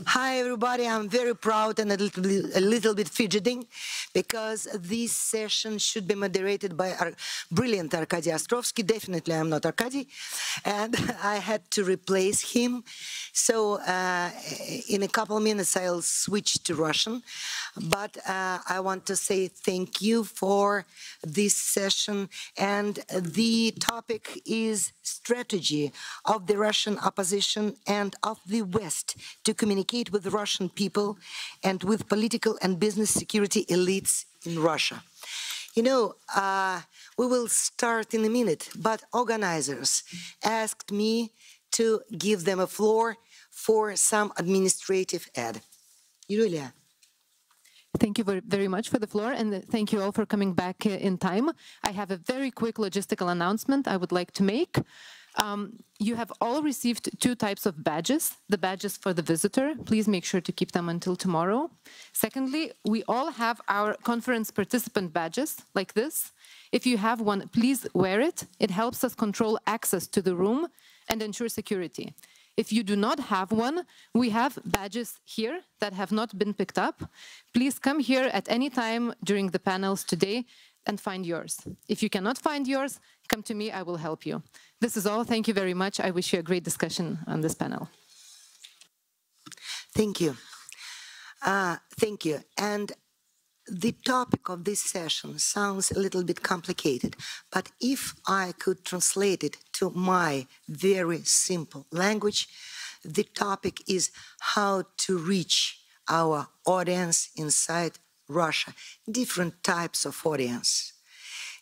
Hi, everybody. I'm very proud and a little bit fidgeting because this session should be moderated by our brilliant Arkady Ostrovsky. Definitely, I'm not Arkady, and I had to replace him. So, in a couple of minutes, I'll switch to Russian. But I want to say thank you for this session. And the topic is strategy of the Russian opposition and of the West to communicate with the Russian people and with political and business security elites in Russia. You know, we will start in a minute, but organizers asked me to give them a floor for some administrative ad. Yulia. Thank you very much for the floor, and thank you all for coming back in time. I have a very quick logistical announcement I would like to make. You have all received two types of badges. The badges for the visitor, please make sure to keep them until tomorrow. Secondly, we all have our conference participant badges, like this. If you have one, please wear it. It helps us control access to the room and ensure security. If you do not have one, we have badges here that have not been picked up. Please come here at any time during the panels today and find yours. If you cannot find yours, come to me, I will help you. This is all. Thank you very much. I wish you a great discussion on this panel. Thank you. Thank you. And the topic of this session sounds a little bit complicated, but if I could translate it to my very simple language, the topic is how to reach our audience inside Russia, different types of audience,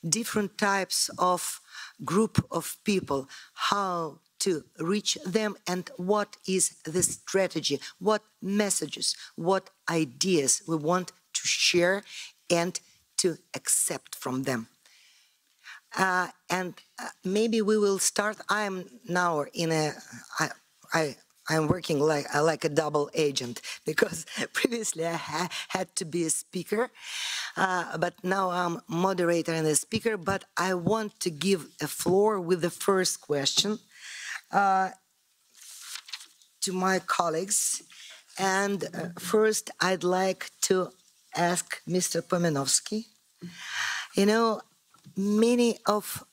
different types of group of people, how to reach them, and what is the strategy, what messages, what ideas we want to share and to accept from them. Maybe we will start. I'm now in a, I'm working like a double agent because previously I had to be a speaker, but now I'm moderator and a speaker, but I want to give a floor with the first question to my colleagues. And first I'd like to ask Mr. Pomenovsky. You know, many of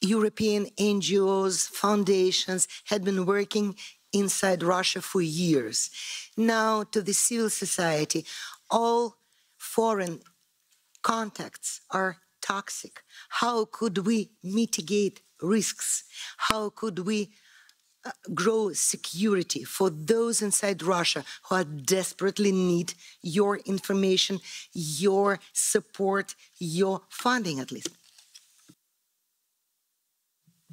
European NGOs, foundations had been working inside Russia for years. Now, to the civil society, all foreign contacts are toxic. How could we mitigate risks? How could we grow security for those inside Russia who desperately need your information, your support, your funding at least?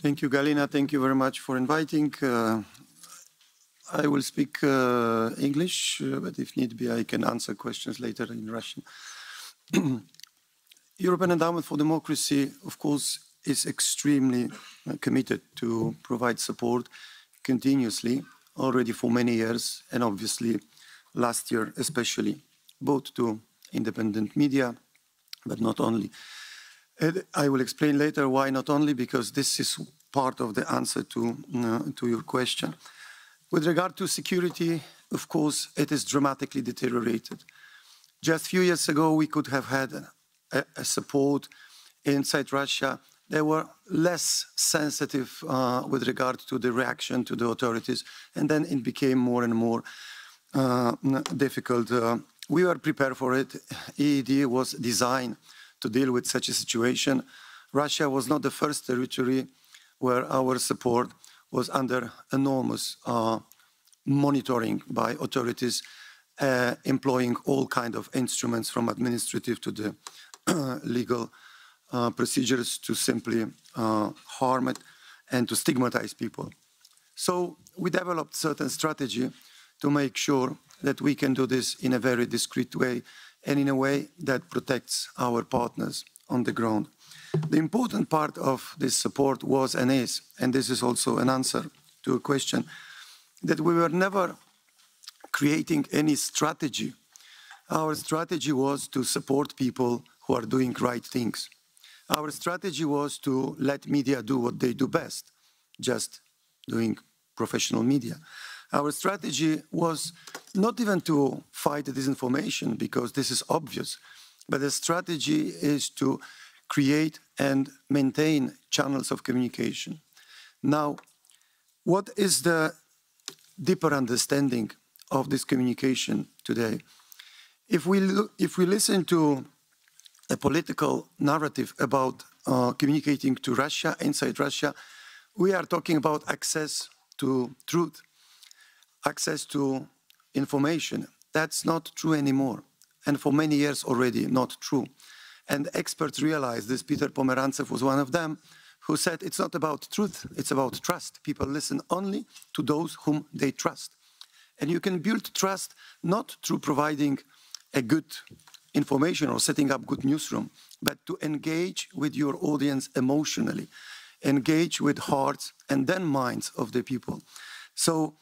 Thank you, Galina. Thank you very much for inviting. I will speak English, but if need be, I can answer questions later in Russian. European Endowment for Democracy, of course, is extremely committed to provide support continuously, already for many years, and obviously last year especially, both to independent media, but not only. I will explain later why not only, because this is part of the answer to your question. With regard to security, of course, it is dramatically deteriorated. Just a few years ago, we could have had a support inside Russia. They were less sensitive with regard to the reaction to the authorities, and then it became more and more difficult. We were prepared for it. EED was designed to deal with such a situation. Russia was not the first territory where our support was under enormous monitoring by authorities, employing all kinds of instruments from administrative to the legal procedures to simply harm it and to stigmatize people. So we developed certain strategy to make sure that we can do this in a very discreet way and in a way that protects our partners on the ground. The important part of this support was and is, and this is also an answer to a question, that we were never creating any strategy. Our strategy was to support people who are doing right things. Our strategy was to let media do what they do best, just doing professional media. Our strategy was not even to fight disinformation, because this is obvious, but the strategy is to create and maintain channels of communication. Now, what is the deeper understanding of this communication today? If we listen to a political narrative about communicating to Russia, inside Russia, we are talking about access to truth, access to information. That's not true anymore, and for many years already not true. And experts realized this. Peter Pomerantsev was one of them, who said it's not about truth, it's about trust. People listen only to those whom they trust. And you can build trust not through providing a good information or setting up good newsroom, but to engage with your audience emotionally, engage with hearts and then minds of the people. So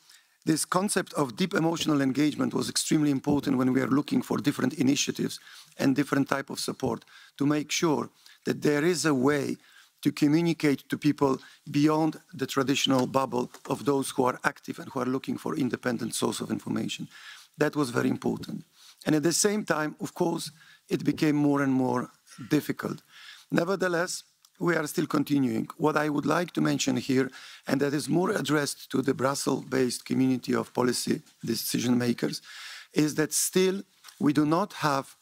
this concept of deep emotional engagement was extremely important when we are looking for different initiatives and different type of support to make sure that there is a way to communicate to people beyond the traditional bubble of those who are active and who are looking for independent source of information. That was very important. And at the same time, of course, it became more and more difficult. Nevertheless, we are still continuing. What I would like to mention here, and that is more addressed to the Brussels-based community of policy decision makers, is that still we do not have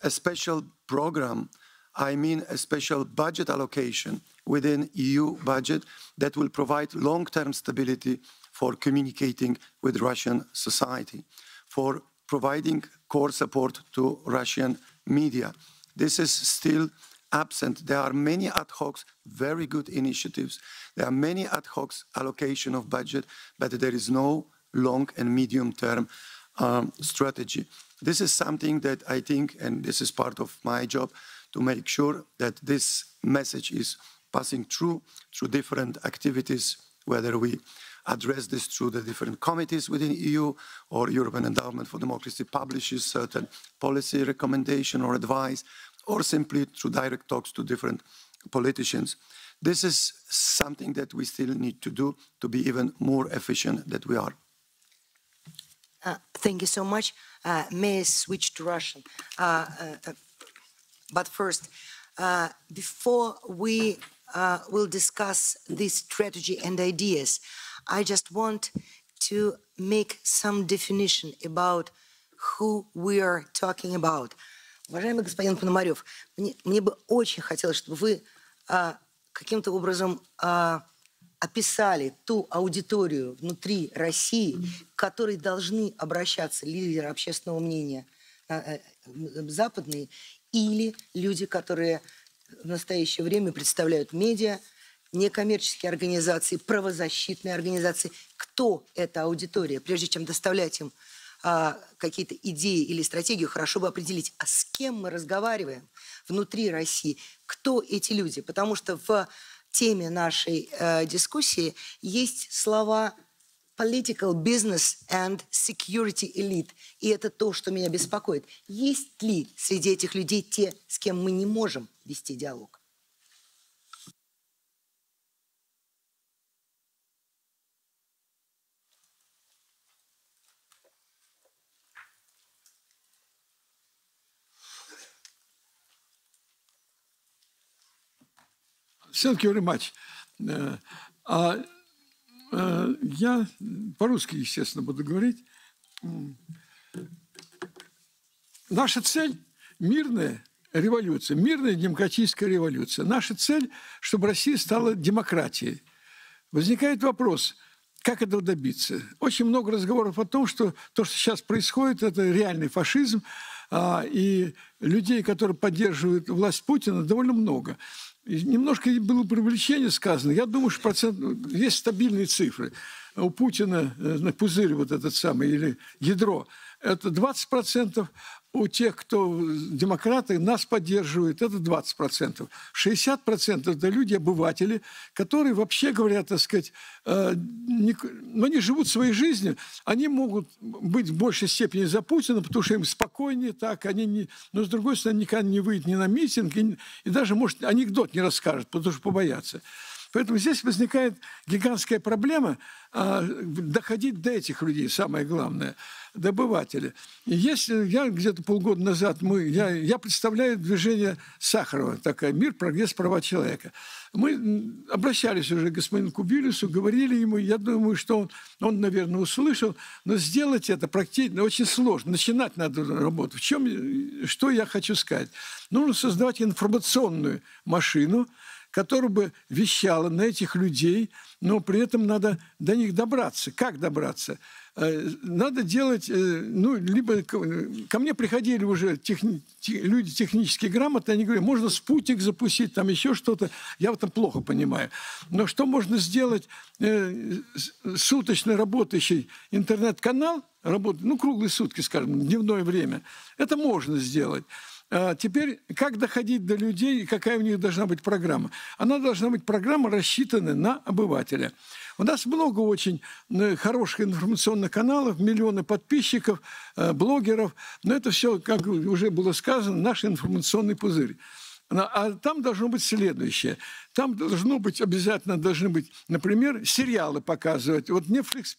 a special program, I mean a special budget allocation within EU budget that will provide long-term stability for communicating with Russian society, for providing core support to Russian media. This is still absent. There are many ad hoc, very good initiatives. There are many ad hoc allocation of budget, but there is no long and medium-term strategy. This is something that I think, and this is part of my job, to make sure that this message is passing through different activities, whether we address this through the different committees within EU, or European Endowment for Democracy publishes certain policy recommendation or advice, or simply through direct talks to different politicians. This is something that we still need to do to be even more efficient than we are. Thank you so much. May I switch to Russian? But first, before we will discuss this strategy and ideas, I just want to make some definition about who we are talking about. Уважаемый господин Пономарев, мне бы очень хотелось, чтобы вы каким-то образом описали ту аудиторию внутри России, к которой должны обращаться лидеры общественного мнения западные или люди, которые в настоящее время представляют медиа, некоммерческие организации, правозащитные организации. Кто эта аудитория? Прежде чем доставлять им какие-то идеи или стратегию, хорошо бы определить, а с кем мы разговариваем внутри России, кто эти люди. Потому что в теме нашей дискуссии есть слова political, business and security elite. И это то, что меня беспокоит. Есть ли среди этих людей те, с кем мы не можем вести диалог? Thank you very much. Я по-русски, естественно, буду говорить. Наша цель – мирная революция, мирная демократическая революция. Наша цель – чтобы Россия стала демократией. Возникает вопрос, как этого добиться? Очень много разговоров о том, что то, что сейчас происходит, это реальный фашизм, и людей, которые поддерживают власть Путина, довольно много. И немножко было привлечение сказано. Я думаю, что есть стабильные цифры. У Путина пузырь вот этот самый, или ядро, это 20%. У тех, кто демократы, нас поддерживают, это 20%. 60% это люди, обыватели, которые вообще говорят, так сказать, они живут своей жизнью, они могут быть в большей степени за Путина, потому что им спокойнее так, они не, но с другой стороны никогда не выйдут ни на митинг, и даже, может, анекдот не расскажут, потому что побоятся. Поэтому здесь возникает гигантская проблема доходить до этих людей, самое главное, до обывателя. И если я где-то полгода назад, я представляю движение Сахарова, такая «Мир, прогресс, права человека». Мы обращались уже к господину Кубилюсу, говорили ему, я думаю, что он, наверное, услышал, но сделать это практически очень сложно. Начинать надо работу. Что я хочу сказать? Нужно создавать информационную машину, которая бы вещала на этих людей, но при этом надо до них добраться. Как добраться? Надо делать, либо ко мне приходили уже люди технически грамотные, они говорят, можно спутник запустить, там еще что-то. Я в этом плохо понимаю. Но что можно сделать суточно работающий интернет-канал, круглые сутки, скажем, дневное время, это можно сделать. Теперь, как доходить до людей, какая у них должна быть программа? Она должна быть программа, рассчитанная на обывателя. У нас много очень хороших информационных каналов, миллионы подписчиков, блогеров, но это все, как уже было сказано, наш информационный пузырь. А там должно быть следующее. Там обязательно должны быть, например, сериалы показывать. Вот Netflix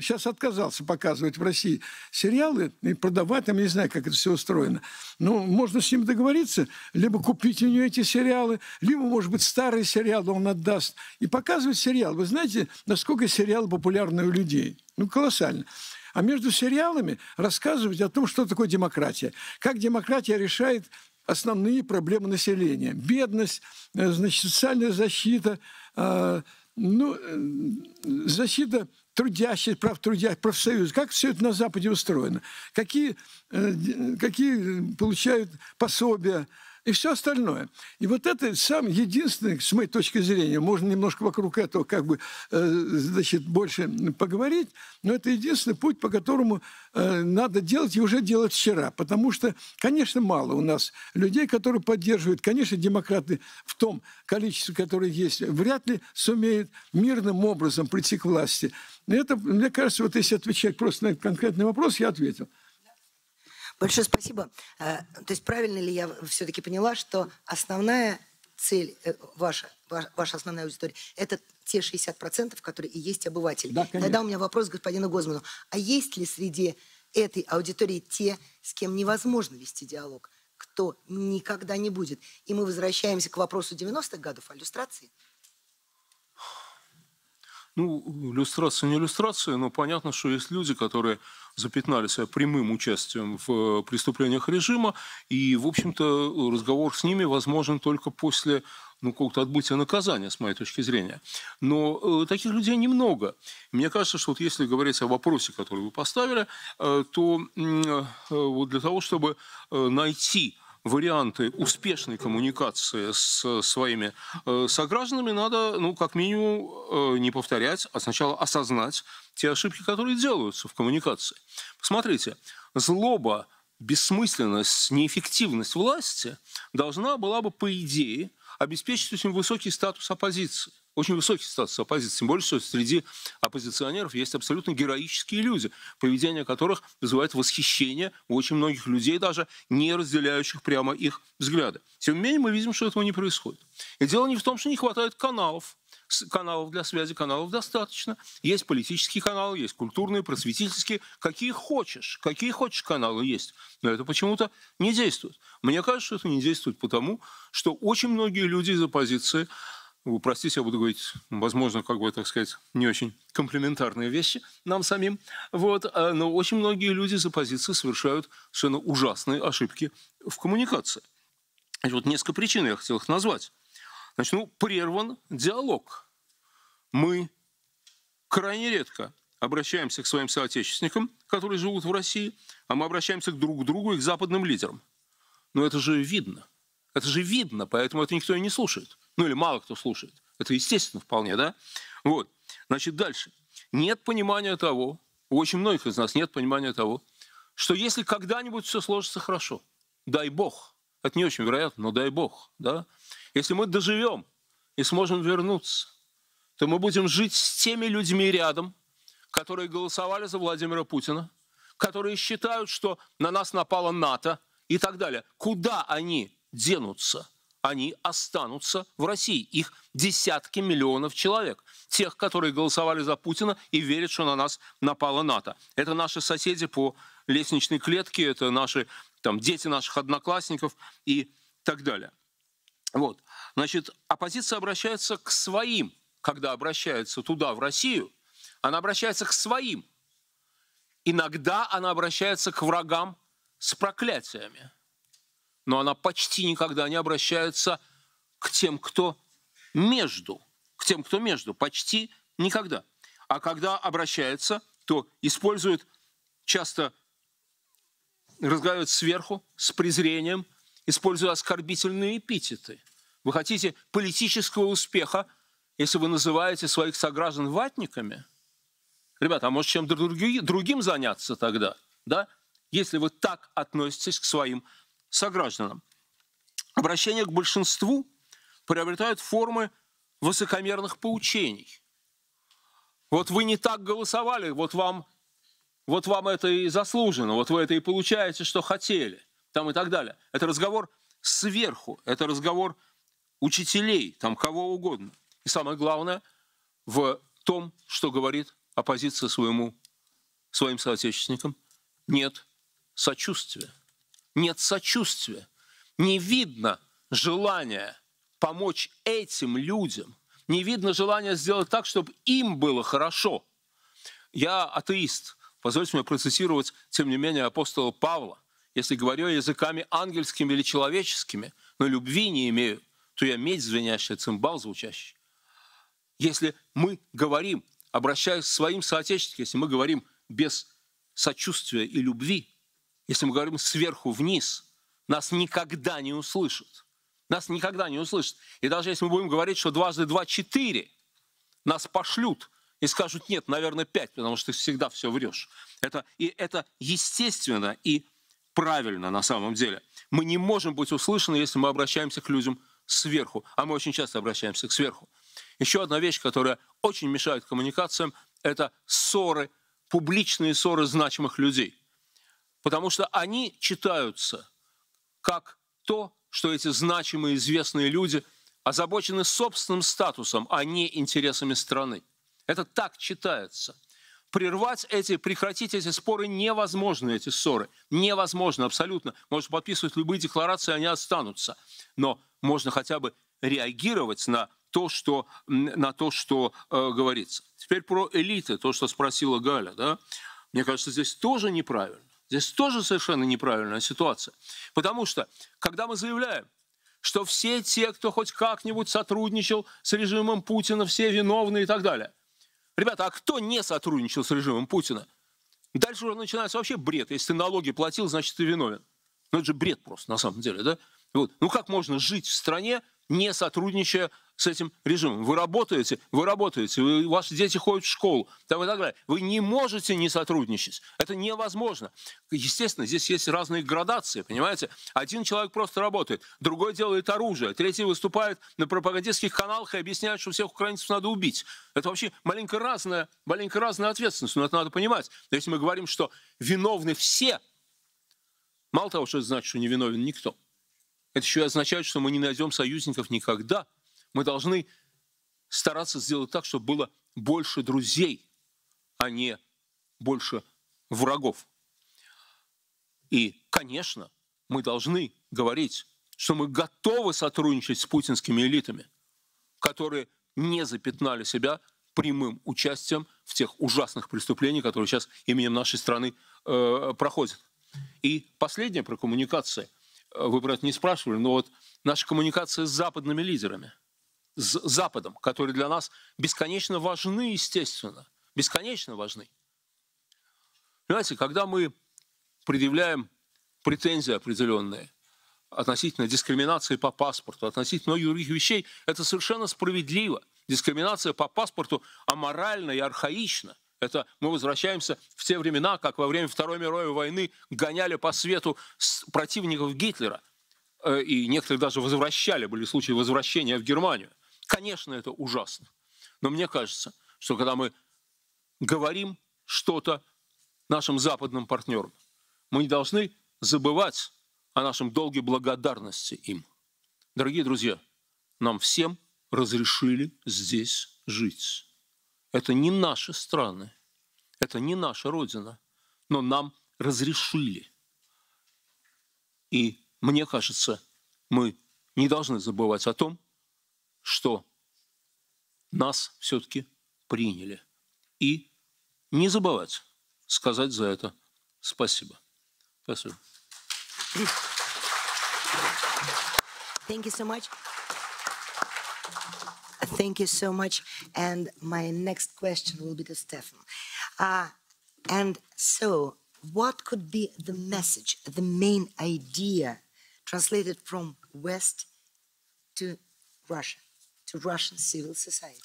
сейчас отказался показывать в России сериалы и продавать, там, я не знаю, как это все устроено. Но можно с ним договориться, либо купить у него эти сериалы, либо, может быть, старые сериалы он отдаст. И показывать сериал. Вы знаете, насколько сериалы популярны у людей? Колоссально. А между сериалами рассказывать о том, что такое демократия. Как демократия решает основные проблемы населения. Бедность, социальная защита, защита трудящих, прав трудящих, профсоюзов. Как все это на Западе устроено? Какие получают пособия и все остальное. И вот это самое единственное, с моей точки зрения, можно немножко вокруг этого больше поговорить, но это единственный путь, по которому надо делать и уже делать вчера. Потому что, конечно, мало у нас людей, которые поддерживают. Конечно, демократы в том количестве, которое есть, вряд ли сумеют мирным образом прийти к власти. И это, мне кажется, вот если отвечать просто на этот конкретный вопрос, я ответил. Большое спасибо. То есть правильно ли я все-таки поняла, что основная цель, ваша основная аудитория, это те 60%, которые и есть обыватели? Да, конечно. Тогда у меня вопрос к господину Гозману. А есть ли среди этой аудитории те, с кем невозможно вести диалог? Кто никогда не будет? И мы возвращаемся к вопросу 90-х годов о иллюстрации. Иллюстрация не иллюстрация, но понятно, что есть люди, которые запятнали себя прямым участием в преступлениях режима, и, в общем-то, разговор с ними возможен только после какого-то отбытия наказания, с моей точки зрения. Но таких людей немного. Мне кажется, что вот если говорить о вопросе, который вы поставили, то вот для того, чтобы найти варианты успешной коммуникации с своими согражданами, надо, как минимум, не повторять, а сначала осознать те ошибки, которые делаются в коммуникации. Посмотрите, злоба, бессмысленность, неэффективность власти должна была бы, по идее, обеспечить очень высокий статус оппозиции. Очень высокий статус оппозиции. Тем более, что среди оппозиционеров есть абсолютно героические люди, поведение которых вызывает восхищение у очень многих людей, даже не разделяющих прямо их взгляды. Тем не менее, мы видим, что этого не происходит. И дело не в том, что не хватает каналов для связи, каналов достаточно. Есть политические каналы, есть культурные, просветительские. Какие хочешь каналы есть. Но это почему-то не действует. Мне кажется, что это не действует потому, что очень многие люди из оппозиции, вы простите, я буду говорить, возможно, не очень комплиментарные вещи нам самим, но очень многие люди из оппозиции совершают совершенно ужасные ошибки в коммуникации. Вот несколько причин я хотел их назвать. Значит, прерван диалог. Мы крайне редко обращаемся к своим соотечественникам, которые живут в России, а мы обращаемся друг к другу и к западным лидерам. Но это же видно. Это же видно, поэтому это никто и не слушает. Или мало кто слушает. Это естественно вполне, да? Значит, дальше. Нет понимания того, у очень многих из нас нет понимания того, что если когда-нибудь все сложится хорошо, дай бог, это не очень вероятно, но дай бог, да? Если мы доживем и сможем вернуться, то мы будем жить с теми людьми рядом, которые голосовали за Владимира Путина, которые считают, что на нас напало НАТО и так далее. Куда они денутся? они останутся в России. Их десятки миллионов человек. Тех, которые голосовали за Путина и верят, что на нас напала НАТО. Это наши соседи по лестничной клетке, это наши, там, дети наших одноклассников и так далее. Вот. Значит, оппозиция обращается к своим. Когда обращается туда, в Россию, она обращается к своим. Иногда она обращается к врагам с проклятиями. Но она почти никогда не обращается к тем, кто между. К тем, кто между. Почти никогда. А когда обращается, то использует, часто разговаривает сверху, с презрением, используя оскорбительные эпитеты. Вы хотите политического успеха, если вы называете своих сограждан ватниками? Ребята, а может чем-то другим заняться тогда, да? Если вы так относитесь к своим согражданам. Обращение к большинству приобретает формы высокомерных поучений. Вот вы не так голосовали, вот вам это и заслужено, вот вы это и получаете, что хотели, там и так далее. Это разговор сверху, это разговор учителей, там кого угодно. И самое главное в том, что говорит оппозиция своим соотечественникам, нет сочувствия. Нет сочувствия. Не видно желания помочь этим людям. Не видно желания сделать так, чтобы им было хорошо. Я атеист. Позвольте мне процитировать, тем не менее, апостола Павла. Если говорю языками ангельскими или человеческими, но любви не имею, то я медь звенящая, цимбал звучащий. Если мы говорим, обращаясь к своим соотечественникам, если мы говорим без сочувствия и любви, если мы говорим сверху вниз, нас никогда не услышат. Нас никогда не услышат. И даже если мы будем говорить, что 2 × 2 = 4, нас пошлют и скажут, нет, наверное, 5, потому что ты всегда все врешь. Это естественно и правильно на самом деле. Мы не можем быть услышаны, если мы обращаемся к людям сверху. А мы очень часто обращаемся к сверху. Еще одна вещь, которая очень мешает коммуникациям, это ссоры, публичные ссоры значимых людей. Потому что они читаются как то, что эти значимые, известные люди озабочены собственным статусом, а не интересами страны. Это так читается. Прекратить эти споры невозможно, эти ссоры. Невозможно абсолютно. Можно подписывать любые декларации, они останутся. Но можно хотя бы реагировать на то, что говорится. Теперь про элиты, то, что спросила Галя. Да? Мне кажется, здесь тоже неправильно. Здесь тоже совершенно неправильная ситуация. Потому что, когда мы заявляем, что все те, кто хоть как-нибудь сотрудничал с режимом Путина, все виновны и так далее. Ребята, а кто не сотрудничал с режимом Путина? Дальше уже начинается вообще бред. Если ты налоги платил, значит, ты виновен. Ну, это же бред просто, на самом деле, да? Вот. Ну, как можно жить в стране, не сотрудничая с этим режимом? Вы работаете, ваши дети ходят в школу, там и так далее. Вы не можете не сотрудничать. Это невозможно. Естественно, здесь есть разные градации, понимаете? Один человек просто работает, другой делает оружие, третий выступает на пропагандистских каналах и объясняет, что всех украинцев надо убить. Это вообще маленько разная ответственность, но это надо понимать. Но если мы говорим, что виновны все, мало того, что это значит, что не виновен никто, это еще и означает, что мы не найдем союзников никогда. Мы должны стараться сделать так, чтобы было больше друзей, а не больше врагов. И, конечно, мы должны говорить, что мы готовы сотрудничать с путинскими элитами, которые не запятнали себя прямым участием в тех ужасных преступлениях, которые сейчас именем нашей страны проходят. И последнее про коммуникации. Вы про это не спрашивали, но вот наша коммуникация с западными лидерами, с Западом, которые для нас бесконечно важны, естественно, бесконечно важны. Понимаете, когда мы предъявляем претензии определенные относительно дискриминации по паспорту, относительно многих вещей, это совершенно справедливо. Дискриминация по паспорту аморальна и архаична. Это мы возвращаемся в те времена, как во время Второй мировой войны гоняли по свету противников Гитлера. И некоторые даже возвращали, были случаи возвращения в Германию. Конечно, это ужасно. Но мне кажется, что когда мы говорим что-то нашим западным партнерам, мы не должны забывать о нашем долге благодарности им. Дорогие друзья, нам всем разрешили здесь жить. Это не наши страны, это не наша родина, но нам разрешили. И мне кажется, мы не должны забывать о том, что нас все-таки приняли. И не забывать сказать за это спасибо. Спасибо. Thank you so much. Thank you so much. And my next question will be to Stefan. And so, what could be the message, the main idea translated from West to Russia, to Russian civil society,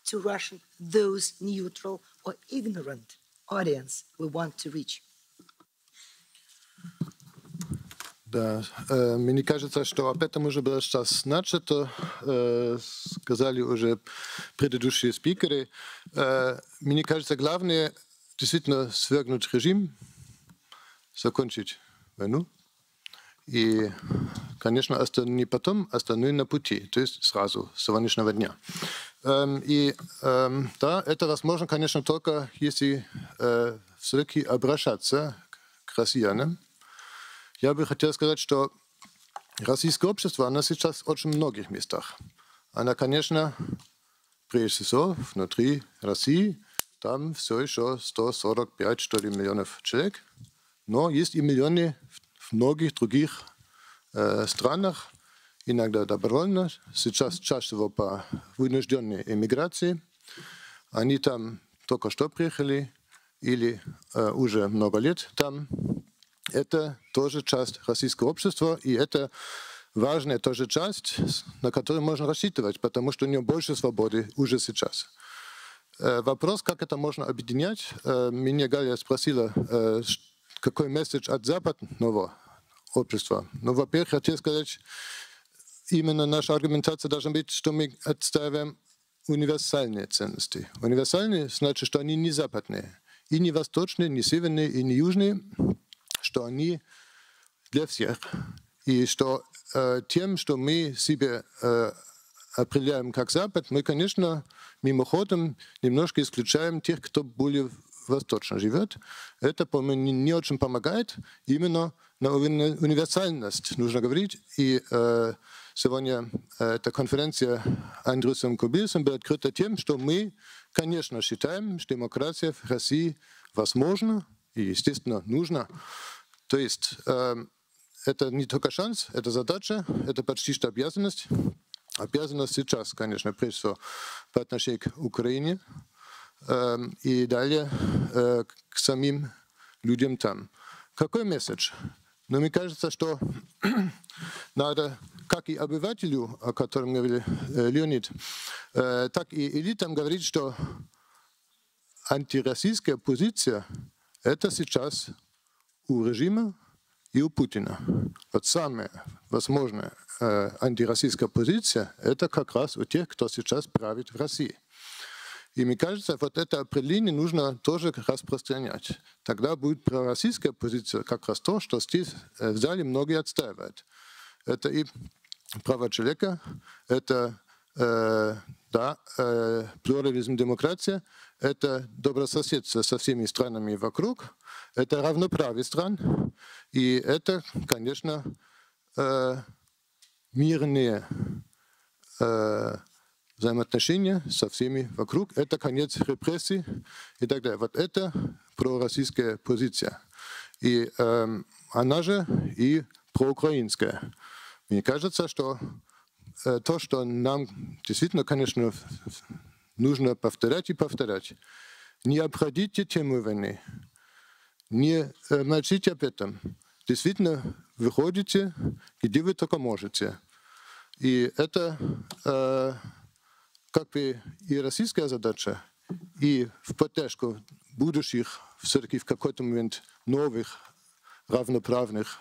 to Russian, those neutral or ignorant audience we want to reach? Да, мне кажется, что об этом уже было сейчас начато, сказали уже предыдущие спикеры. Мне кажется, главное действительно свергнуть режим, закончить войну и, конечно, не потом, остальное на пути, то есть сразу, с сегодняшнего дня. И да, это возможно, конечно, только если все-таки обращаться к россиянам. Я бы хотел сказать, что российское общество, оно сейчас в очень многих местах. Оно, конечно, прежде всего, внутри России, там все еще 145, что ли, миллионов человек. Но есть и миллионы в многих других странах, иногда добровольно, сейчас чаще всего по вынужденной эмиграции. Они там только что приехали или уже много лет там. Это тоже часть российского общества, и это важная тоже часть, на которую можно рассчитывать, потому что у нее больше свободы уже сейчас. Вопрос, как это можно объединять. Меня Галя спросила, какой месседж от западного общества. Ну, во-первых, хотел сказать, именно наша аргументация должна быть, что мы отстаиваем универсальные ценности. Универсальные значит, что они не западные, и не восточные, не северные, и не южные, что они для всех. И что тем, что мы себе определяем как Запад, мы, конечно, мимоходом немножко исключаем тех, кто более восточно живет. Это, по-моему, не очень помогает. Именно на универсальность нужно говорить. И сегодня эта конференция Андрюсом Кубильцем была открыта тем, что мы, конечно, считаем, что демократия в России возможна и, естественно, нужна. То есть это не только шанс, это задача, это почти что обязанность. Обязанность сейчас, конечно, прежде всего по отношению к Украине и далее к самим людям там. Какой месседж? Но мне кажется, что надо, как и обывателю, о котором говорил Леонид, так и элитам говорить, что антироссийская позиция – это сейчас у режима и у Путина. Вот самая возможная антироссийская позиция – это как раз у тех, кто сейчас правит в России. И мне кажется, вот это определение нужно тоже распространять. Тогда будет пророссийская позиция как раз то, что здесь в зале многие отстаивают. Это и права человека, это плюрализм, демократия, это добрососедство со всеми странами вокруг, это равноправие стран, и это, конечно, мирные взаимоотношения со всеми вокруг, это конец репрессий и так далее. Вот это пророссийская позиция. И она же и проукраинская. Мне кажется, что то, что нам действительно, конечно, нужно повторять и повторять. Не обходите тему войны, не молчите об этом. Действительно, выходите, где вы только можете. И это как бы и российская задача, и в поддержку будущих, все-таки в какой-то момент новых, равноправных,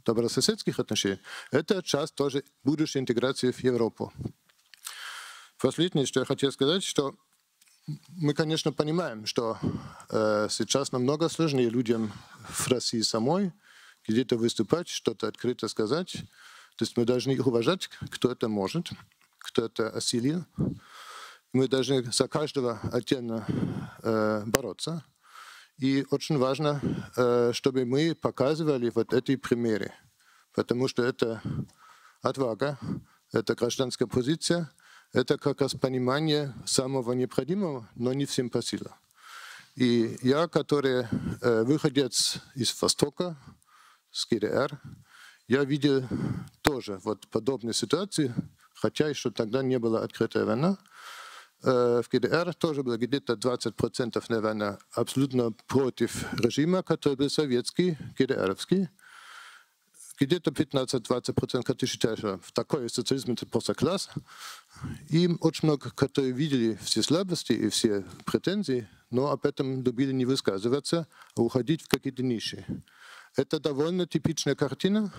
добрососедских отношений, это часть тоже будущей интеграции в Европу. Последнее, что я хотел сказать, что мы, конечно, понимаем, что сейчас намного сложнее людям в России самой где-то выступать, что-то открыто сказать. То есть мы должны их уважать, кто это может, кто это осилил. Мы должны за каждого отдельно бороться. И очень важно, чтобы мы показывали вот эти примеры, потому что это отвага, это гражданская позиция, это как раз понимание самого необходимого, но не всем по силам. И я, который выходец из Востока, с ГДР, я видел тоже вот подобные ситуации, хотя еще тогда не была открытая война. В ГДР тоже было где-то 20%, наверное, абсолютно против режима, который был советский, ГДРовский. Где-то 15-20%, которые считают, что такой социализм это просто класс. И очень много, которые видели все слабости и все претензии, но об этом любили не высказываться, а уходить в какие-то ниши. Это довольно типичная картина,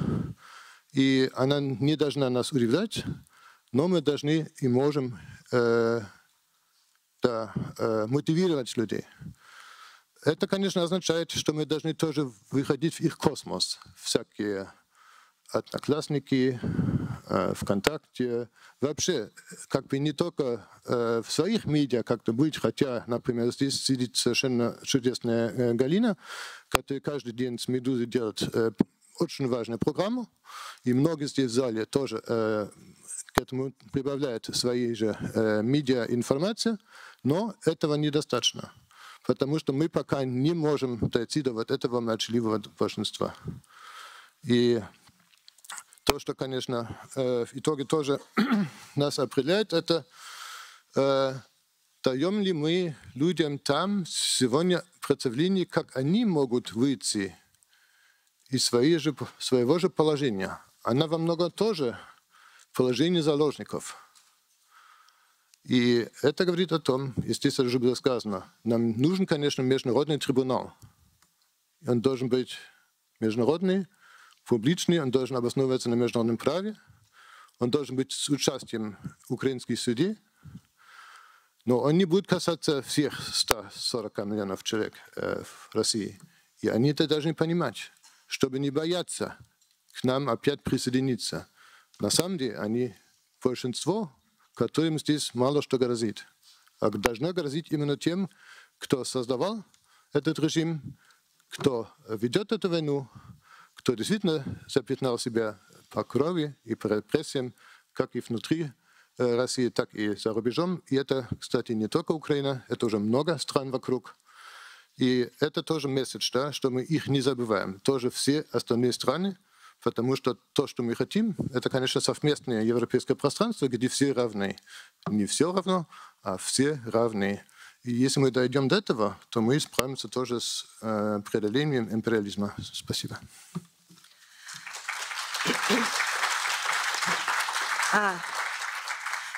и она не должна нас удивлять, но мы должны и можем мотивировать людей. Это, конечно, означает, что мы должны тоже выходить в их космос. Всякие одноклассники, ВКонтакте. Вообще, как бы не только в своих медиа как-то быть, хотя, например, здесь сидит совершенно чудесная Галина, которая каждый день с «Медузой» делает очень важную программу, и многие здесь в зале тоже к этому прибавляют свои же медиа информации, но этого недостаточно, потому что мы пока не можем дойти до вот этого молчаливого большинства. И то, что, конечно, в итоге тоже нас определяет, это даем ли мы людям там сегодня представление, как они могут выйти из своего же положения. Она во многом тоже положение заложников. И это говорит о том, и здесь уже было сказано, нам нужен, конечно, международный трибунал. Он должен быть международный, публичный, он должен обосновываться на международном праве, он должен быть с участием украинских судей, но он не будет касаться всех 140 миллионов человек в России. И они это должны понимать, чтобы не бояться к нам опять присоединиться. На самом деле они большинство, которым здесь мало что грозит. А должно грозить именно тем, кто создавал этот режим, кто ведет эту войну, кто действительно запятнал себя по крови и по репрессиям, как и внутри России, так и за рубежом. И это, кстати, не только Украина, это уже много стран вокруг. И это тоже месседж, да, что мы их не забываем. Тоже все остальные страны, потому что то, что мы хотим, это, конечно, совместное европейское пространство, где все равны. Не все равно, а все равны. И если мы дойдем до этого, то мы справимся тоже с преодолением империализма. Спасибо.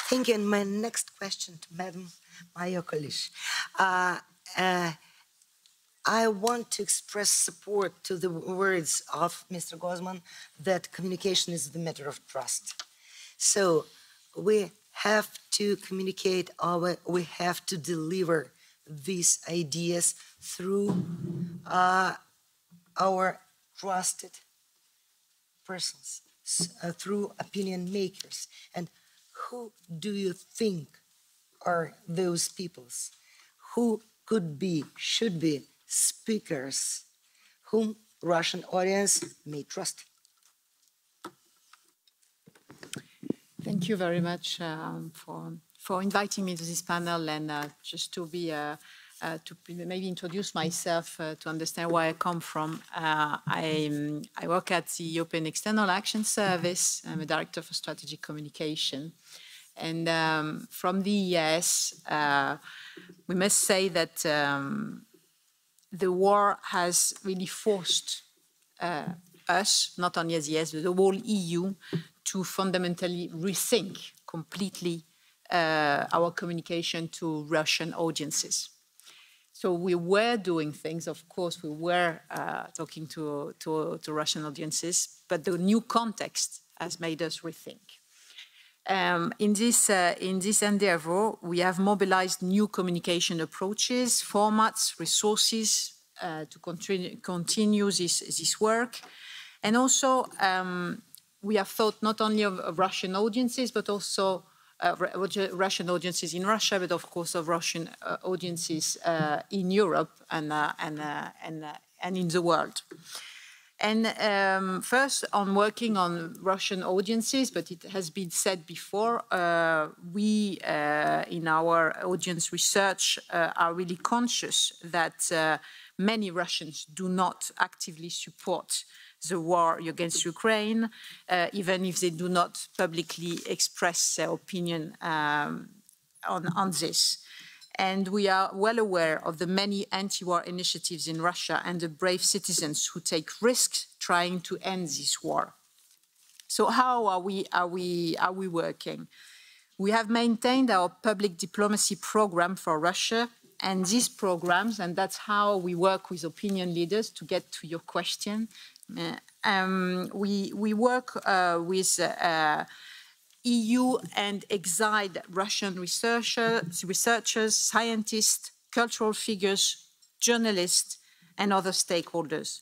Thank you. And my next question to Madam Maja Kalisz. I want to express support to the words of Mr. Gozman that communication is the matter of trust. So we have to communicate, we have to deliver these ideas through our trusted persons, through opinion makers. And who do you think are those peoples? Who could be, should be speakers whom Russian audience may trust? Thank you very much for inviting me to this panel, and just to maybe introduce myself to understand where I come from. I work at the European External Action Service. I'm a director for strategic communication. And from the ES, we must say that the war has really forced us, not only as ES, but the whole EU, to fundamentally rethink completely our communication to Russian audiences. So we were doing things, of course, we were talking to Russian audiences, but the new context has made us rethink. In this endeavor, we have mobilized new communication approaches, formats, resources to continue this work, and also we have thought not only of Russian audiences, but also Russian audiences in Russia, but of course of Russian audiences in Europe and in the world. And first, on working on Russian audiences, but it has been said before, we, in our audience research, are really conscious that many Russians do not actively support the war against Ukraine, even if they do not publicly express their opinion on this. And we are well aware of the many anti-war initiatives in Russia and the brave citizens who take risks trying to end this war. So how are we working? We have maintained our public diplomacy program for Russia, and these programs, and that's how we work with opinion leaders, to get to your question. We work with EU and exiled Russian researchers, scientists, cultural figures, journalists, and other stakeholders.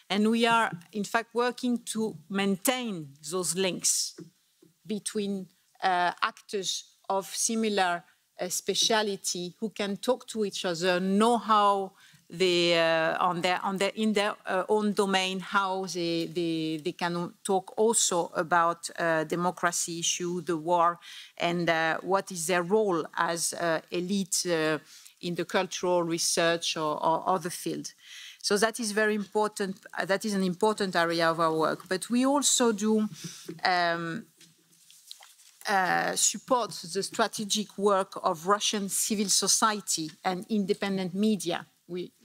And we are, in fact, working to maintain those links between actors of similar speciality who can talk to each other, know how they, in their own domain, how they can talk also about democracy issue, the war, and what is their role as elite in the cultural research or other field. So that is very important. That is an important area of our work. But we also do support the strategic work of Russian civil society and independent media,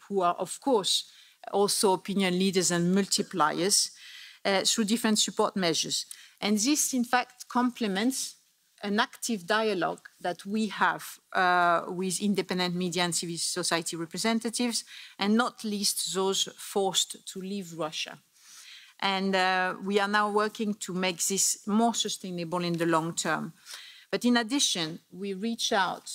who are, of course, also opinion leaders and multipliers through different support measures. And this, in fact, complements an active dialogue that we have with independent media and civil society representatives, and not least those forced to leave Russia. And we are now working to make this more sustainable in the long term. But in addition, we reach out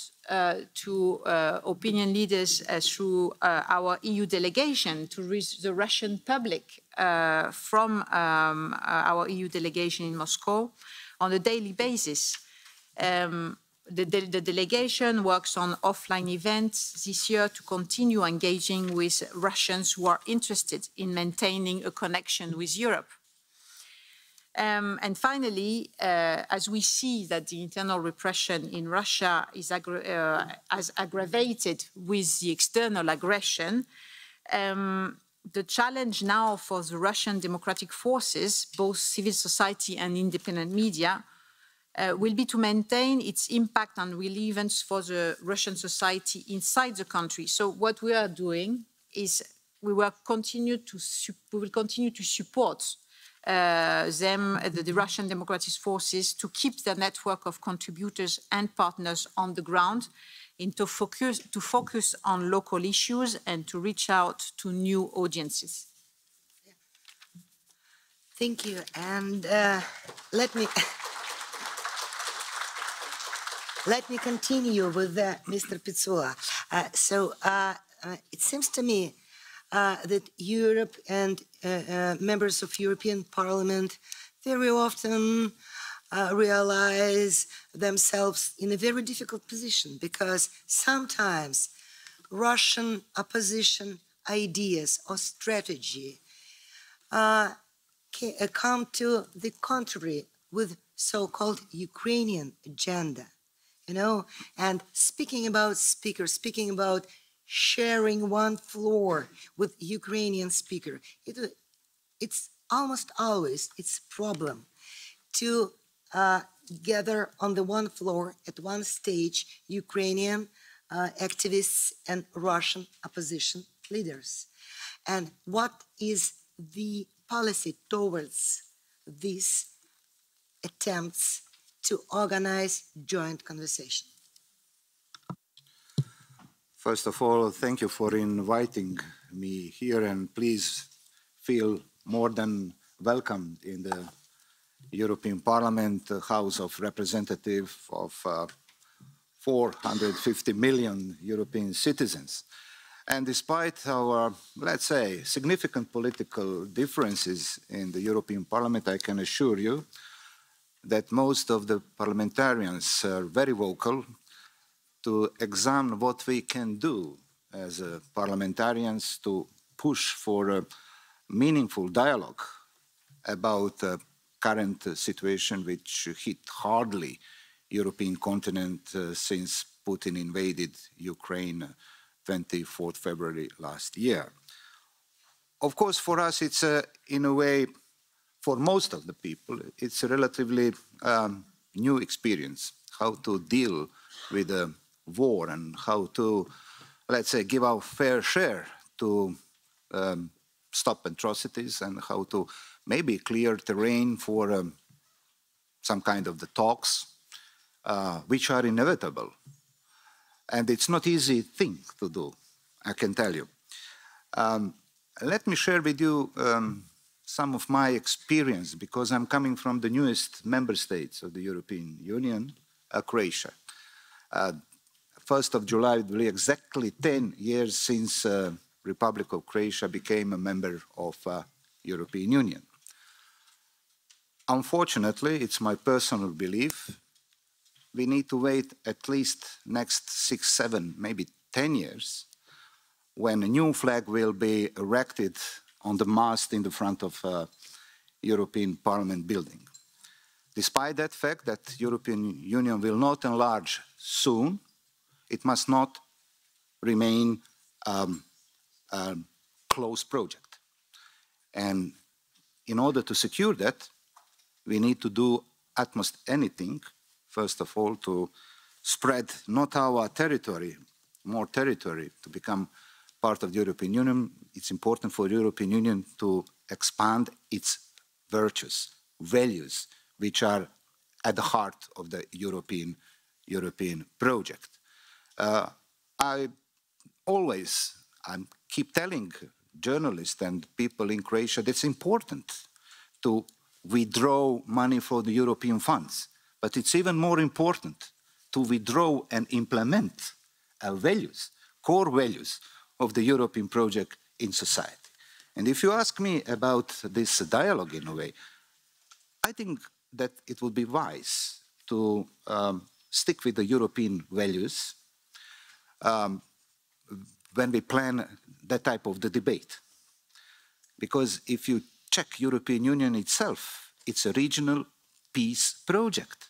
to opinion leaders through our EU delegation to reach the Russian public from our EU delegation in Moscow on a daily basis. The delegation works on offline events this year to continue engaging with Russians who are interested in maintaining a connection with Europe. And finally, as we see that the internal repression in Russia is has aggravated with the external aggression, the challenge now for the Russian democratic forces, both civil society and independent media, will be to maintain its impact and relevance for the Russian society inside the country. So what we are doing is we will continue to support the Russian democratic forces to keep their network of contributors and partners on the ground, and to focus on local issues and to reach out to new audiences. Thank you. And let me continue with Mr. Pizzula. It seems to me that Europe and members of European Parliament very often realize themselves in a very difficult position, because sometimes Russian opposition ideas or strategy come to the contrary with so-called Ukrainian agenda. You know, and speaking about sharing one floor with Ukrainian speaker, it's almost always it's a problem to gather on the one floor at one stage Ukrainian activists and Russian opposition leaders. And what is the policy towards these attempts to organize joint conversation? First of all, thank you for inviting me here, and please feel more than welcome in the European Parliament, House of Representatives of 450 million European citizens. And despite our, let's say, significant political differences in the European Parliament, I can assure you that most of the parliamentarians are very vocal to examine what we can do as parliamentarians to push for a meaningful dialogue about the current situation which hit hardly European continent since Putin invaded Ukraine 24th February last year. Of course, for us, it's in a way, for most of the people, it's a relatively new experience, how to deal with a war and how to, let's say, give our fair share to stop atrocities and how to maybe clear terrain for some kind of the talks, which are inevitable. And it's not easy thing to do, I can tell you. Let me share with you some of my experience, because I'm coming from the newest member states of the European Union, Croatia. 1st of July will be exactly 10 years since Republic of Croatia became a member of European Union. Unfortunately, it's my personal belief, we need to wait at least next 6, 7, maybe 10 years when a new flag will be erected on the mast in the front of European Parliament building. Despite that fact that European Union will not enlarge soon, it must not remain a closed project. And in order to secure that, we need to do utmost anything, first of all, to spread not our territory, more territory to become part of the European Union. It's important for the European Union to expand its virtues, values, which are at the heart of the European project. I keep telling journalists and people in Croatia that it's important to withdraw money from the European funds, but it's even more important to withdraw and implement our values, core values of the European project in society. And if you ask me about this dialogue in a way, I think that it would be wise to stick with the European values when we plan that type of the debate. Because if you check European Union itself, it's a regional peace project,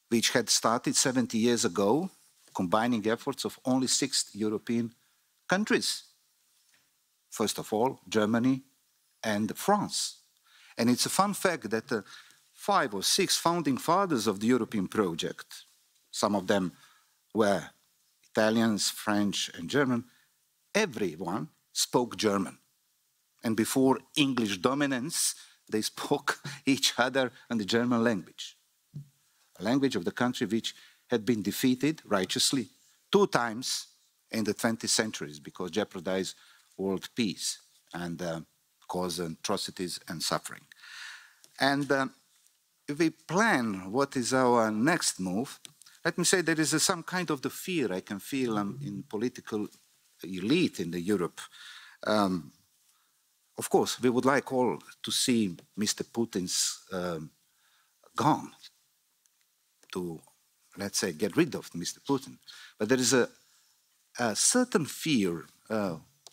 which had started 70 years ago, combining efforts of only 6 European countries. First of all, Germany and France. And it's a fun fact that the 5 or 6 founding fathers of the European project, some of them were Italians, French, and German, everyone spoke German. And before English dominance, they spoke each other in the German language, a language of the country which had been defeated righteously 2 times in the 20th centuries because jeopardized world peace and caused atrocities and suffering. And if we plan what is our next move, let me say there is some kind of the fear I can feel in political elite in the Europe. Of course, we would like all to see Mr. Putin's gone, to, let's say, get rid of Mr. Putin. But there is a certain fear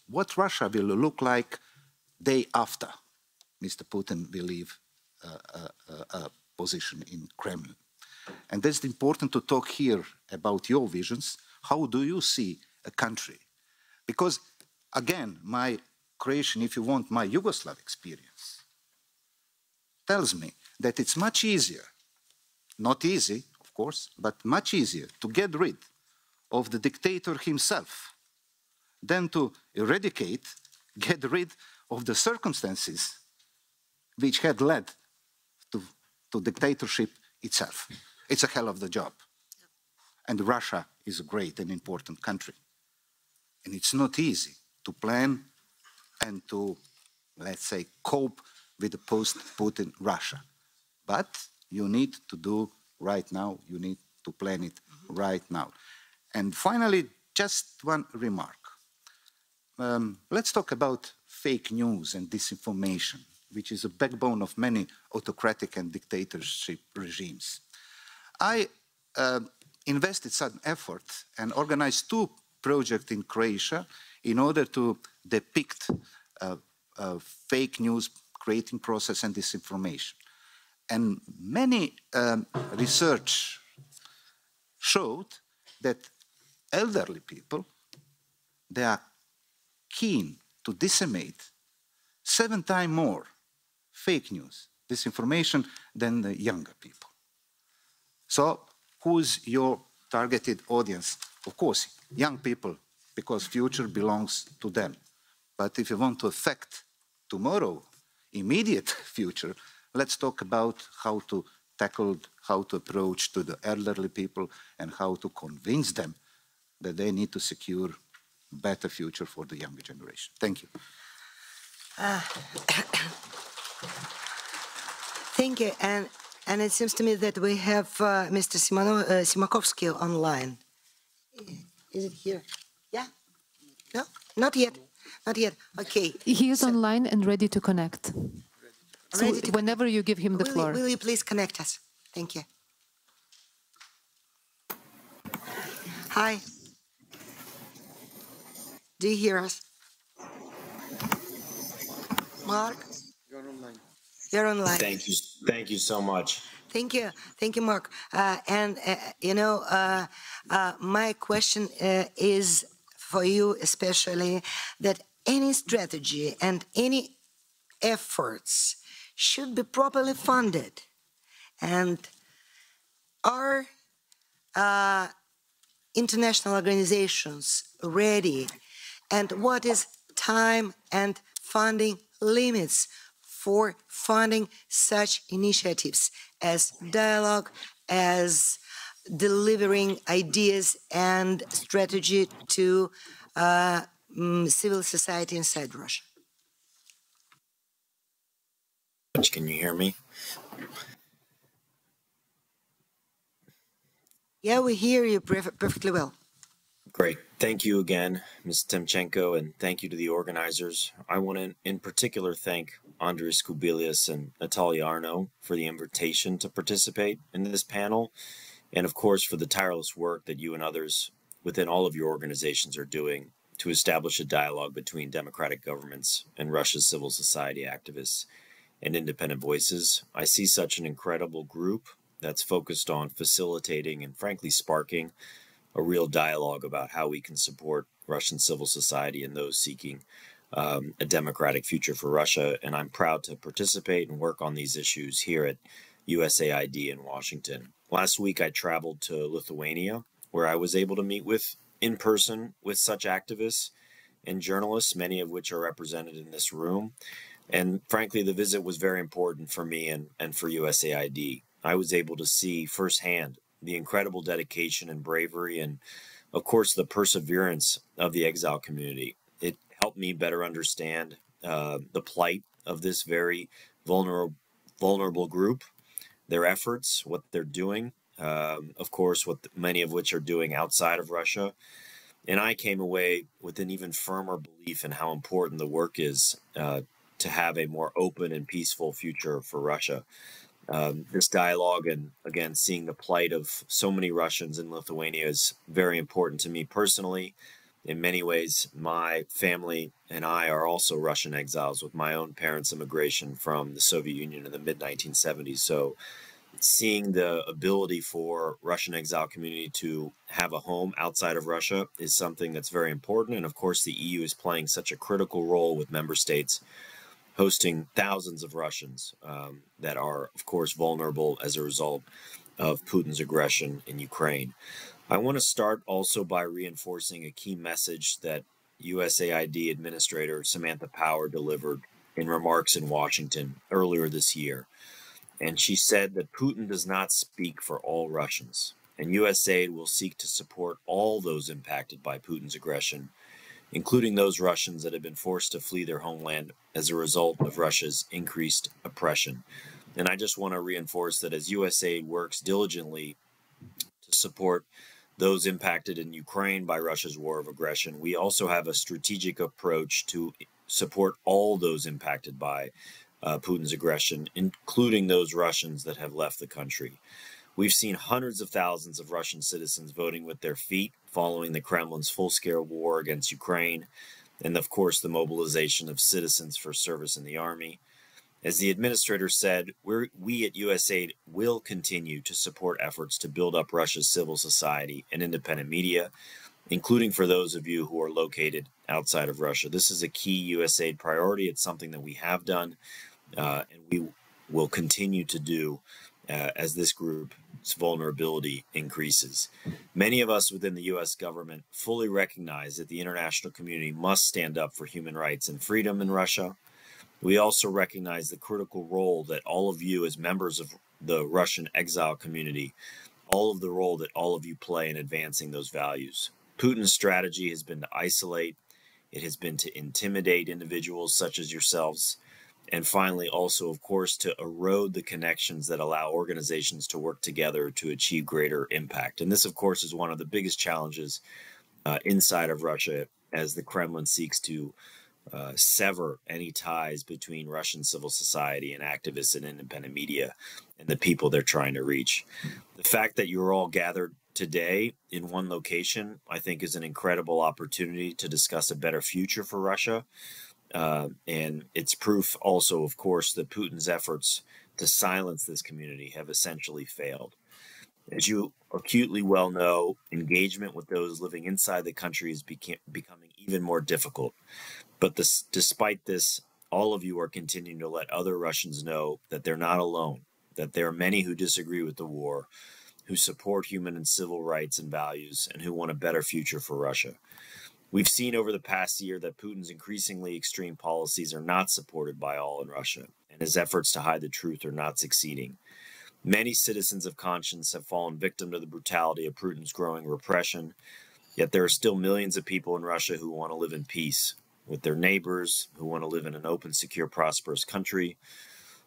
what Russia will look like day after Mr. Putin will leave a position in Kremlin. And that's important to talk here about your visions. How do you see a country? Because, again, my Croatian, if you want, my Yugoslav experience tells me that it's much easier, not easy, of course, but much easier to get rid of the dictator himself than to eradicate, get rid of the circumstances which had led to dictatorship itself. It's a hell of the job. And Russia is a great and important country. And it's not easy to plan and to, let's say, cope with the post-Putin Russia. But you need to do right now, you need to plan it right now. And finally, just one remark. Let's talk about fake news and disinformation, which is a backbone of many autocratic and dictatorship regimes. I invested some effort and organized 2 projects in Croatia in order to depict fake news creating process and disinformation. And many research showed that elderly people, they are keen to disseminate 7 times more fake news, disinformation, than the younger people. So who's your targeted audience? Of course, young people, because future belongs to them. But if you want to affect tomorrow, immediate future, let's talk about how to tackle, how to approach to the elderly people and how to convince them that they need to secure a better future for the younger generation. Thank you. Thank you. And it seems to me that we have Mr. Simakovsky online. Is it here? Yeah? No? Not yet. Not yet. Okay. He is online and ready to connect. So whenever you give him the floor. Will you please connect us? Thank you. Hi. Do you hear us? Mark? You're online. You're online. Thank you. Thank you so much. Thank you. Thank you, Mark. My question is for you especially, that any strategy and any efforts should be properly funded. And are international organizations ready? And what is time and funding limits for funding such initiatives as dialogue, as delivering ideas and strategy to civil society inside Russia? Can you hear me? Yeah, we hear you perfectly well. Great. Thank you again, Ms. Timchenko, and thank you to the organizers. I want to, in particular, thank Andris Kubilius and Natalia Arno for the invitation to participate in this panel, and of course for the tireless work that you and others within all of your organizations are doing to establish a dialogue between democratic governments and Russia's civil society activists and independent voices. I see such an incredible group that's focused on facilitating and frankly sparking a real dialogue about how we can support Russian civil society and those seeking a democratic future for Russia. And I'm proud to participate and work on these issues here at USAID in Washington. Last week, I traveled to Lithuania, where I was able to meet in person with such activists and journalists, many of which are represented in this room. And frankly, the visit was very important for me and for USAID. I was able to see firsthand the incredible dedication and bravery and, of course, the perseverance of the exile community. It helped me better understand the plight of this very vulnerable group, their efforts, what they're doing, of course, many of which are doing outside of Russia. And I came away with an even firmer belief in how important the work is to have a more open and peaceful future for Russia. This dialogue and, again, seeing the plight of so many Russians in Lithuania is very important to me personally. In many ways, my family and I are also Russian exiles with my own parents' immigration from the Soviet Union in the mid-1970s. So seeing the ability for Russian exile community to have a home outside of Russia is something that's very important. And of course, the EU is playing such a critical role with member states hosting thousands of Russians that are, of course, vulnerable as a result of Putin's aggression in Ukraine. I want to start also by reinforcing a key message that USAID Administrator Samantha Power delivered in remarks in Washington earlier this year. And she said that Putin does not speak for all Russians, and USAID will seek to support all those impacted by Putin's aggression, including those Russians that have been forced to flee their homeland as a result of Russia's increased oppression. And I just want to reinforce that as USAID works diligently to support those impacted in Ukraine by Russia's war of aggression. We also have a strategic approach to support all those impacted by Putin's aggression, including those Russians that have left the country. We've seen hundreds of thousands of Russian citizens voting with their feet following the Kremlin's full-scale war against Ukraine, and of course the mobilization of citizens for service in the army. As the administrator said, we at USAID will continue to support efforts to build up Russia's civil society and independent media, including for those of you who are located outside of Russia. This is a key USAID priority. It's something that we have done and we will continue to do as this group's vulnerability increases. Many of us within the U.S. government fully recognize that the international community must stand up for human rights and freedom in Russia. We also recognize the critical role that all of you as members of the Russian exile community, all of the role that all of you play in advancing those values. Putin's strategy has been to isolate, it has been to intimidate individuals such as yourselves, and finally also, of course, to erode the connections that allow organizations to work together to achieve greater impact. And this, of course, is one of the biggest challenges inside of Russia as the Kremlin seeks to sever any ties between Russian civil society and activists and independent media and the people they're trying to reach. The fact that you're all gathered today in one location, I think, is an incredible opportunity to discuss a better future for Russia. And it's proof also, of course, that Putin's efforts to silence this community have essentially failed. As you acutely well know, engagement with those living inside the country is becoming even more difficult. But despite this, all of you are continuing to let other Russians know that they're not alone, that there are many who disagree with the war, who support human and civil rights and values, and who want a better future for Russia. We've seen over the past year that Putin's increasingly extreme policies are not supported by all in Russia, and his efforts to hide the truth are not succeeding. Many citizens of conscience have fallen victim to the brutality of Putin's growing repression, yet there are still millions of people in Russia who want to live in peace with their neighbors, who want to live in an open, secure, prosperous country,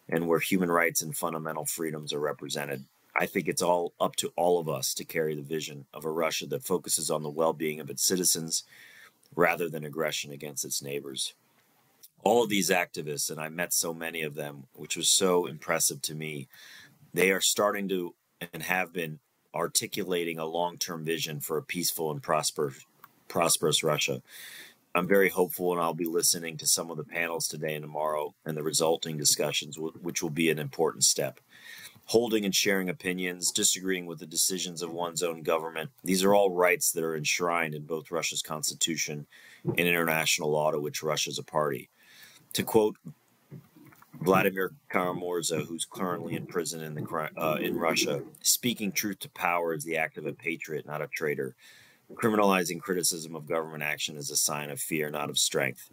and where human rights and fundamental freedoms are represented. I think it's all up to all of us to carry the vision of a Russia that focuses on the well-being of its citizens rather than aggression against its neighbors. All of these activists, and I met so many of them, which was so impressive to me, they are starting to and have been articulating a long-term vision for a peaceful and prosperous Russia. I'm very hopeful, and I'll be listening to some of the panels today and tomorrow and the resulting discussions, which will be an important step. Holding and sharing opinions, disagreeing with the decisions of one's own government, these are all rights that are enshrined in both Russia's constitution and international law to which Russia is a party. To quote Vladimir Karamurza, who's currently in prison in Russia, speaking truth to power is the act of a patriot, not a traitor. Criminalizing criticism of government action is a sign of fear, not of strength.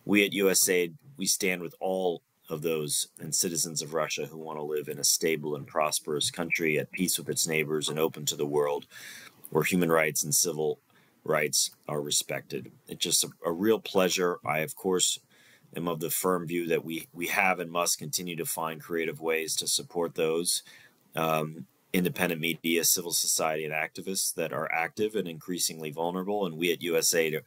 We at USAID, we stand with all of those and citizens of Russia who want to live in a stable and prosperous country at peace with its neighbors and open to the world, where human rights and civil rights are respected. It's just a real pleasure. I, of course, am of the firm view that we have and must continue to find creative ways to support those independent media, civil society, and activists that are active and increasingly vulnerable. And we at USAID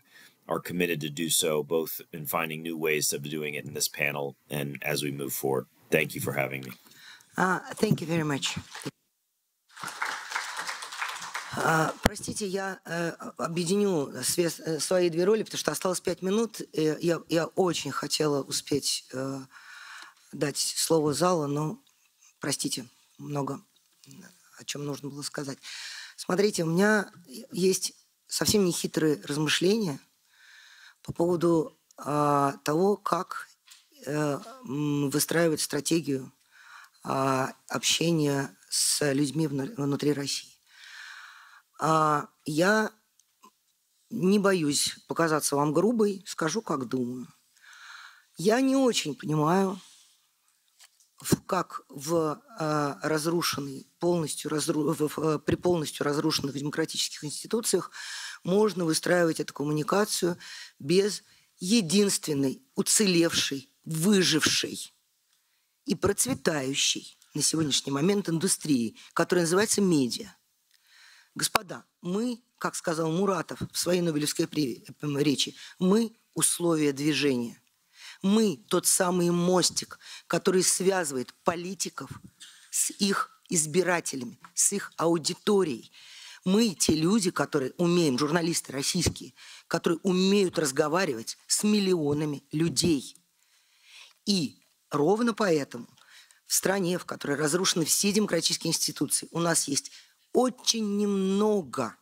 are committed to do so, both in finding new ways of doing it in this panel and as we move forward. Thank you for having me. Thank you very much. Простите, я объединю свои две роли, потому что осталось 5 минут. Я очень хотела успеть дать слово залу, но, простите, много о чем нужно было сказать. Смотрите, у меня есть совсем нехитрые размышления по поводу того, как выстраивать стратегию общения с людьми внутри России. Я не боюсь показаться вам грубой, скажу, как думаю. Я не очень понимаю, как при полностью разрушенных демократических институциях можно выстраивать эту коммуникацию без единственной уцелевшей, выжившей и процветающей на сегодняшний момент индустрии, которая называется медиа. Господа, мы, как сказал Муратов в своей Нобелевской речи, мы условия движения. Мы тот самый мостик, который связывает политиков с их избирателями, с их аудиторией. Мы те люди, которые умеем, журналисты российские, которые умеют разговаривать с миллионами людей. И ровно поэтому в стране, в которой разрушены все демократические институции, у нас есть очень немного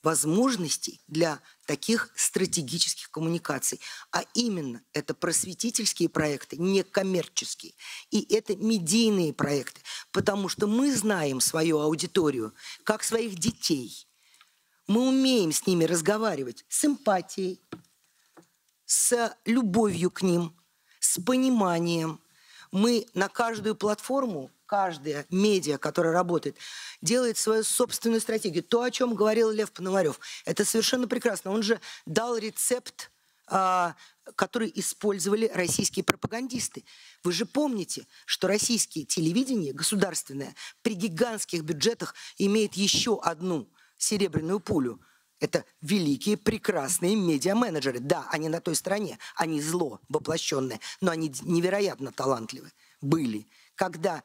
возможностей для таких стратегических коммуникаций. А именно, это просветительские проекты, некоммерческие. И это медийные проекты. Потому что мы знаем свою аудиторию, как своих детей. Мы умеем с ними разговаривать с эмпатией, с любовью к ним, с пониманием. Мы на каждую платформу, каждая медиа, которая работает, делает свою собственную стратегию. То, о чем говорил Лев Пономарев, это совершенно прекрасно. Он же дал рецепт, который использовали российские пропагандисты. Вы же помните, что российское телевидение государственное при гигантских бюджетах имеет еще одну серебряную пулю. Это великие, прекрасные медиа-менеджеры. Да, они на той стороне, они зло воплощенное, но они невероятно талантливы были, когда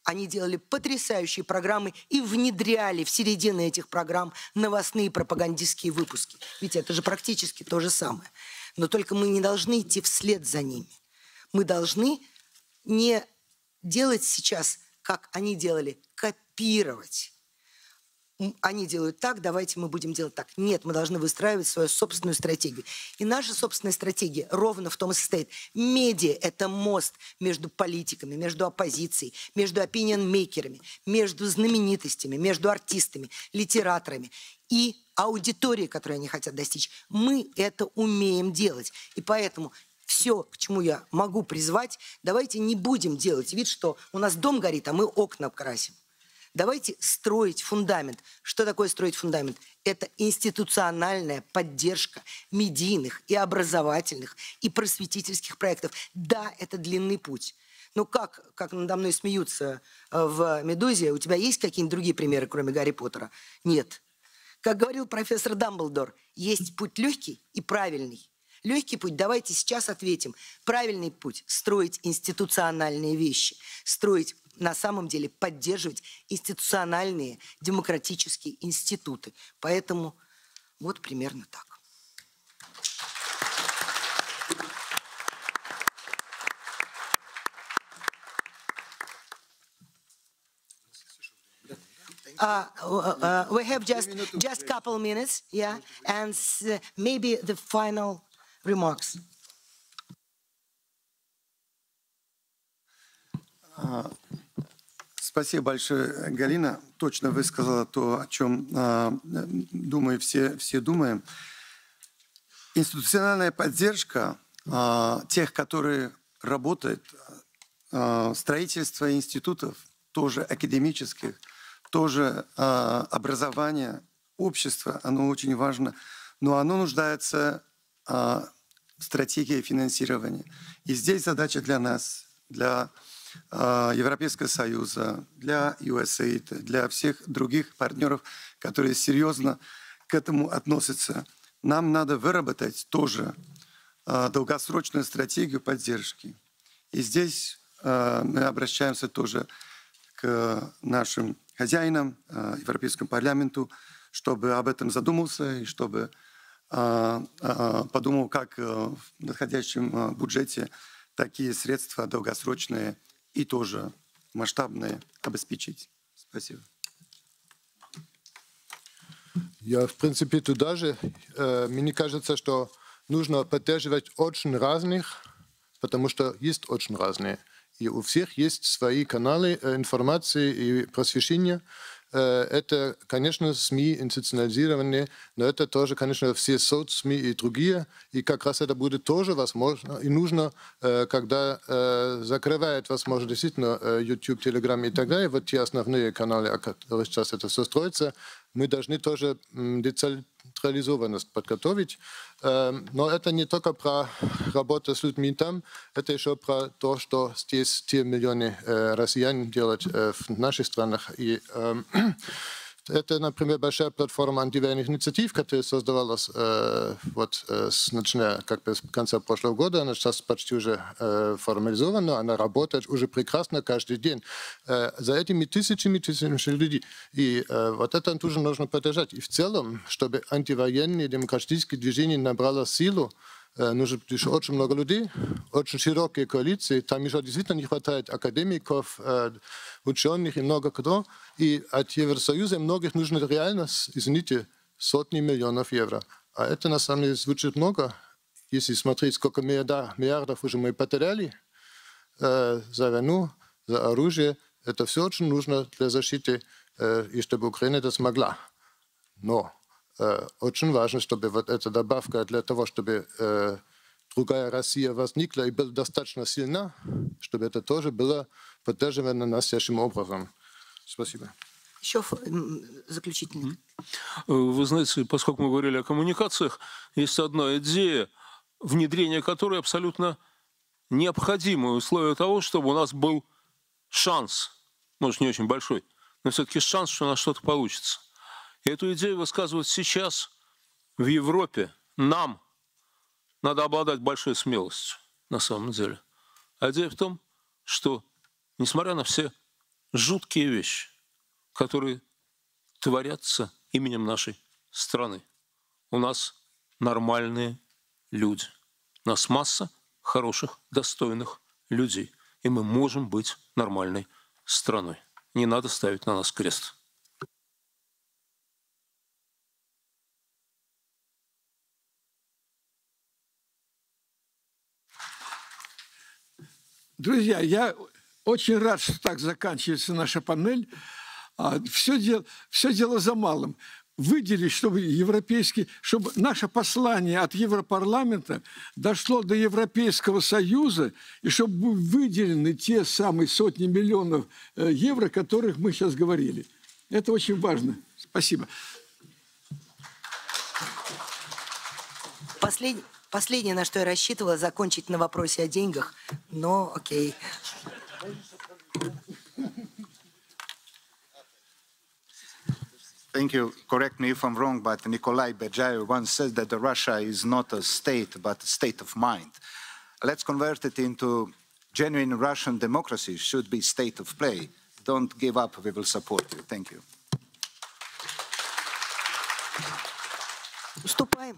они делали потрясающие программы и внедряли в середину этих программ новостные пропагандистские выпуски. Ведь это же практически то же самое. Но только мы не должны идти вслед за ними. Мы должны не делать сейчас, как они делали, копировать. Они делают так, давайте мы будем делать так. Нет, мы должны выстраивать свою собственную стратегию. И наша собственная стратегия ровно в том и состоит. Медиа – это мост между политиками, между оппозицией, между опинион-мейкерами, между знаменитостями, между артистами, литераторами и аудиторией, которую они хотят достичь. Мы это умеем делать. И поэтому все, к чему я могу призвать, давайте не будем делать вид, что у нас дом горит, а мы окна красим. Давайте строить фундамент. Что такое строить фундамент? Это институциональная поддержка медийных и образовательных и просветительских проектов. Да, это длинный путь. Но как надо мной смеются в «Медузе», у тебя есть какие-нибудь другие примеры, кроме Гарри Поттера? Нет. Как говорил профессор Дамблдор, есть путь легкий и правильный. Легкий путь, давайте сейчас ответим. Правильный путь – строить институциональные вещи, строить на самом деле поддерживать институциональные демократические институты. Поэтому вот примерно так. We have just couple minutes, yeah, and maybe the final remarks. Спасибо большое, Галина. Точно высказала то, о чем, думаю, все думаем. Институциональная поддержка тех, которые работают, строительство институтов, тоже академических, тоже образование, общество, оно очень важно, но оно нуждается в стратегии финансирования. И здесь задача для нас, для Европейского Союза, для USAID, для всех других партнеров, которые серьезно к этому относятся. Нам надо выработать тоже долгосрочную стратегию поддержки. И здесь мы обращаемся тоже к нашим хозяинам, Европейскому парламенту, чтобы об этом задумался и чтобы подумал, как в надходящем бюджете такие средства долгосрочные и тоже масштабные обеспечить. Спасибо. Я, в принципе, туда же. Мне кажется, что нужно поддерживать очень разных, потому что есть очень разные. И у всех есть свои каналы информации и просвещения. Это, конечно, СМИ институционализированные, но это тоже, конечно, все соцСМИ и другие. И как раз это будет тоже возможно и нужно, когда закрывает, возможно, действительно YouTube, Telegram и так далее, вот те основные каналы, о которых сейчас это все строится, мы должны тоже децентрализованность подготовить. Но это не только про работу с людьми там, это еще про то, что здесь те миллионы россиян делают в наших странах. И Это, например, большая платформа антивоенных инициатив, которая создавалась начиная как бы с конца прошлого года. Она сейчас почти уже формализована, она работает уже прекрасно каждый день. За этими тысячами людей. И вот это тоже нужно поддержать. И в целом, чтобы антивоенные демократические движения набрало силу, нужно еще очень много людей, очень широкие коалиции. Там еще действительно не хватает академиков, ученых и много кто. И от Евросоюза многих нужно реально, извините, сотни миллионов евро. А это на самом деле звучит много. Если смотреть, сколько миллиардов уже мы потеряли за войну, за оружие, это все очень нужно для защиты, и чтобы Украина это смогла. Но очень важно, чтобы вот эта добавка для того, чтобы другая Россия возникла и была достаточно сильна, чтобы это тоже было поддерживано настоящим образом. Спасибо. Еще заключительный. Вы знаете, поскольку мы говорили о коммуникациях, есть одна идея, внедрение которой абсолютно необходимое условие того, чтобы у нас был шанс, может, не очень большой, но все-таки шанс, что у нас что-то получится. И эту идею высказывают сейчас в Европе. Нам надо обладать большой смелостью, на самом деле. А идея в том, что, несмотря на все жуткие вещи, которые творятся именем нашей страны, у нас нормальные люди. У нас масса хороших, достойных людей. И мы можем быть нормальной страной. Не надо ставить на нас крест. Друзья, я очень рад, что так заканчивается наша панель. Все дело за малым. Выделить, чтобы наше послание от Европарламента дошло до Европейского Союза, и чтобы были выделены те самые сотни миллионов евро, о которых мы сейчас говорили. Это очень важно. Спасибо. Последнее, на что я рассчитывала, закончить на вопросе о деньгах, но окей. Thank you. Correct me if I'm wrong, but Nikolai Bedjaev once said that Russia is not a state, but a state of mind. Let's convert it into genuine Russian democracy should be state of play. Don't give up. We will support you. Thank you. Уступаем.